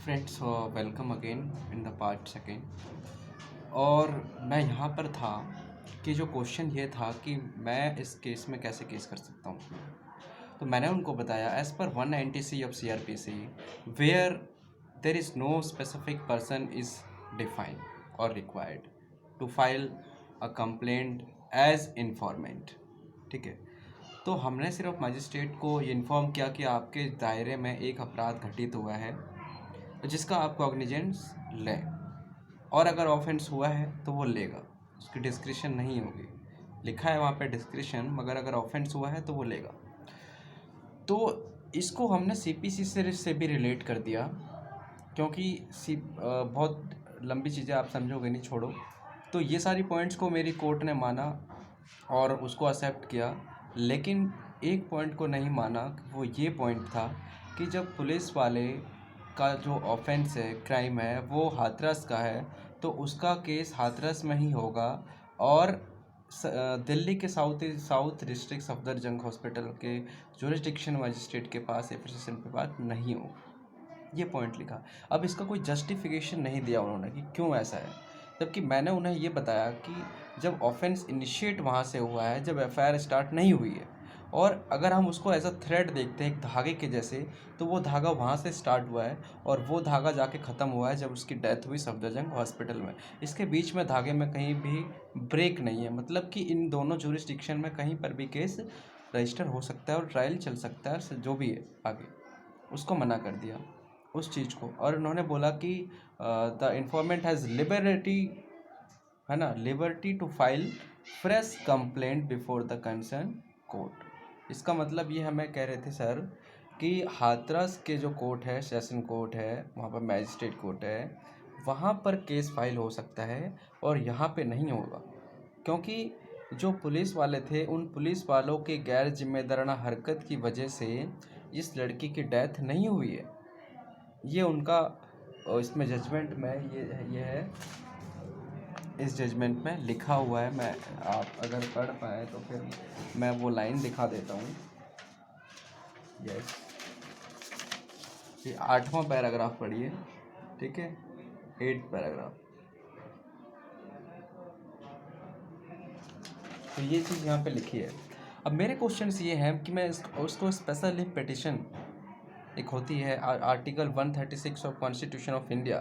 Friends, welcome again in the part second. और मैं यहाँ पर था कि जो क्वेश्चन ये था कि मैं इस केस में कैसे केस कर सकता हूँ। तो मैंने उनको बताया as per 190C of CRPC where there is no specific person is defined और required to file a complaint as informant. ठीक है, तो हमने सिर्फ मजिस्ट्रेट को ये इन्फॉर्म किया कि आपके दायरे में एक अपराध घटित हुआ है जिसका आप कॉग्निजेंस लें, और अगर ऑफेंस हुआ है तो वो लेगा, उसकी डिस्क्रिशन नहीं होगी। लिखा है वहाँ पे डिस्क्रिशन, मगर अगर ऑफेंस हुआ है तो वो लेगा। तो इसको हमने CPC से भी रिलेट कर दिया, क्योंकि बहुत लंबी चीज़ें आप समझोगे नहीं, छोड़ो। तो ये सारी पॉइंट्स को मेरी कोर्ट ने माना और उसको एक्सेप्ट किया, लेकिन एक पॉइंट को नहीं माना। वो ये पॉइंट था कि जब पुलिस वाले का जो ऑफेंस है, क्राइम है, वो हाथरस का है, तो उसका केस हाथरस में ही होगा और दिल्ली के साउथ डिस्ट्रिक्ट सफदरजंग हॉस्पिटल के जुरिस्डिक्शन मजिस्ट्रेट के पास एफिशिएंट पे बात नहीं होगा। ये पॉइंट लिखा। अब इसका कोई जस्टिफिकेशन नहीं दिया उन्होंने कि क्यों ऐसा है, जबकि मैंने उन्हें ये बताया कि जब ऑफेंस इनिशिएट वहाँ से हुआ है, जब FIR स्टार्ट नहीं हुई है, और अगर हम उसको एज अ थ्रेड देखते हैं, एक धागे के जैसे, तो वो धागा वहाँ से स्टार्ट हुआ है और वो धागा जाके ख़त्म हुआ है जब उसकी डेथ हुई सफदरजंग हॉस्पिटल में। इसके बीच में धागे में कहीं भी ब्रेक नहीं है, मतलब कि इन दोनों जुरिस्डिक्शन में कहीं पर भी केस रजिस्टर हो सकता है और ट्रायल चल सकता है, जो भी है आगे। उसको मना कर दिया उस चीज़ को, और उन्होंने बोला कि द इन्फॉर्मेंट हैज़ लिबर्टी, है ना, liberty to file fresh complaint before the concern court. इसका मतलब ये हमें कह रहे थे सर कि हाथरस के जो कोर्ट है, सेशन कोर्ट है, वहाँ पर मैजिस्ट्रेट कोर्ट है, वहाँ पर केस फाइल हो सकता है और यहाँ पे नहीं होगा, क्योंकि जो पुलिस वाले थे, उन पुलिस वालों के गैर जिम्मेदाराना हरकत की वजह से इस लड़की की डेथ नहीं हुई है। ये उनका इसमें जजमेंट में ये है, इस जजमेंट में लिखा हुआ है। मैं, आप अगर पढ़ पाए तो फिर मैं वो लाइन दिखा देता हूँ। यस, ये 8वां पैराग्राफ पढ़िए, ठीक है, 8th पैराग्राफ। तो ये चीज़ यहाँ पे लिखी है। अब मेरे क्वेश्चंस ये हैं कि मैं उसको स्पेशल लीव पिटिशन, एक होती है article 136 of constitution of India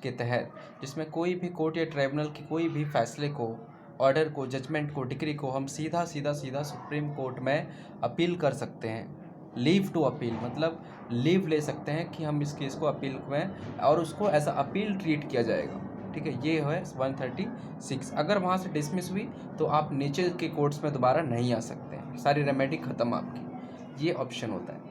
के तहत, जिसमें कोई भी कोर्ट या ट्राइब्यूनल की कोई भी फैसले को, ऑर्डर को, जजमेंट को, डिक्री को हम सीधा सुप्रीम कोर्ट में अपील कर सकते हैं। लीव टू अपील मतलब लीव ले सकते हैं कि हम इस केस को अपील में, और उसको एज अ अपील ट्रीट किया जाएगा। ठीक है, ये है 136। अगर वहाँ से डिसमिस हुई तो आप नीचे के कोर्ट्स में दोबारा नहीं आ सकते हैं, सारी रेमेडी ख़त्म आपकी, ये ऑप्शन होता है।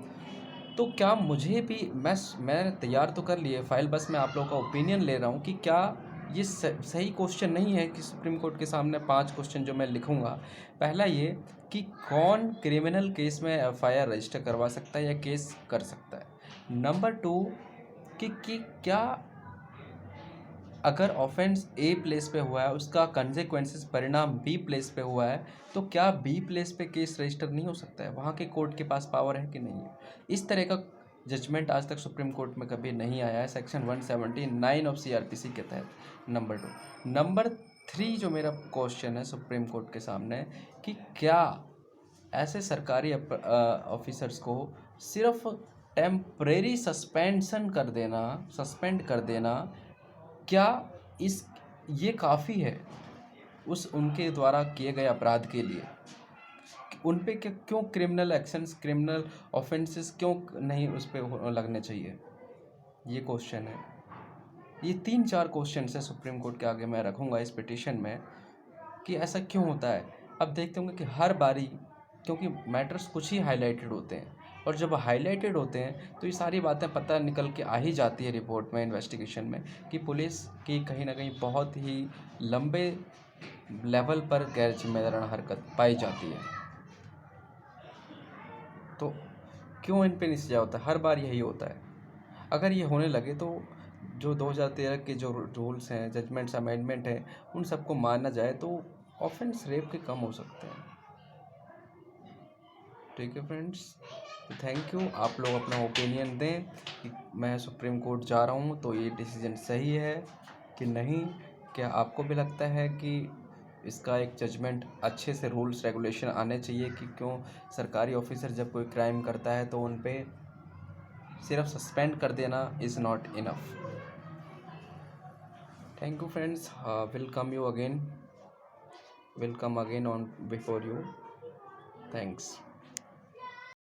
तो क्या मुझे भी, मैं तैयार तो कर लिए फाइल, बस मैं आप लोगों का ओपिनियन ले रहा हूँ कि क्या ये सही क्वेश्चन नहीं है कि सुप्रीम कोर्ट के सामने 5 क्वेश्चन जो मैं लिखूँगा। पहला ये कि कौन क्रिमिनल केस में FIR रजिस्टर करवा सकता है या केस कर सकता है। नंबर 2 कि क्या अगर ऑफेंस A प्लेस पे हुआ है, उसका कंसेक्वेंसेस, परिणाम B प्लेस पे हुआ है, तो क्या B प्लेस पे केस रजिस्टर नहीं हो सकता है? वहाँ के कोर्ट के पास पावर है कि नहीं है? इस तरह का जजमेंट आज तक सुप्रीम कोर्ट में कभी नहीं आया है सेक्शन 179 ऑफ CRPC के तहत। नंबर 2। नंबर 3 जो मेरा क्वेश्चन है सुप्रीम कोर्ट के सामने, कि क्या ऐसे सरकारी ऑफिसर्स को सिर्फ टेम्परेरी सस्पेंड कर देना, क्या इस ये काफ़ी है उस उनके द्वारा किए गए अपराध के लिए? उन पे क्यों क्रिमिनल एक्शंस, क्रिमिनल ऑफेंसेस क्यों नहीं उस पर लगने चाहिए? ये क्वेश्चन है। ये 3-4 क्वेश्चन है सुप्रीम कोर्ट के आगे मैं रखूँगा इस पिटीशन में, कि ऐसा क्यों होता है। अब देखते होंगे कि हर बारी, क्योंकि मैटर्स कुछ ही हाईलाइटेड होते हैं, और जब हाईलाइटेड होते हैं तो ये सारी बातें पता निकल के आ ही जाती है रिपोर्ट में, इन्वेस्टिगेशन में, कि पुलिस की कहीं ना कहीं बहुत ही लंबे लेवल पर गैर जिम्मेदाराना हरकत पाई जाती है। तो क्यों इन पे नहीं सजा होता? हर बार यही होता है। अगर ये होने लगे तो जो 2013 के जो रूल्स हैं, जजमेंट्स, अमेंडमेंट हैं, उन सबको माना जाए तो ऑफेंस रेप के कम हो सकते हैं। ठीक है फ्रेंड्स, तो थैंक यू। आप लोग अपना ओपिनियन दें कि मैं सुप्रीम कोर्ट जा रहा हूँ तो ये डिसीजन सही है कि नहीं। क्या आपको भी लगता है कि इसका एक जजमेंट अच्छे से रूल्स रेगुलेशन आने चाहिए कि क्यों सरकारी ऑफिसर जब कोई क्राइम करता है तो उन पे सिर्फ सस्पेंड कर देना is not enough. Thank you friends, will come again on before you. Thanks.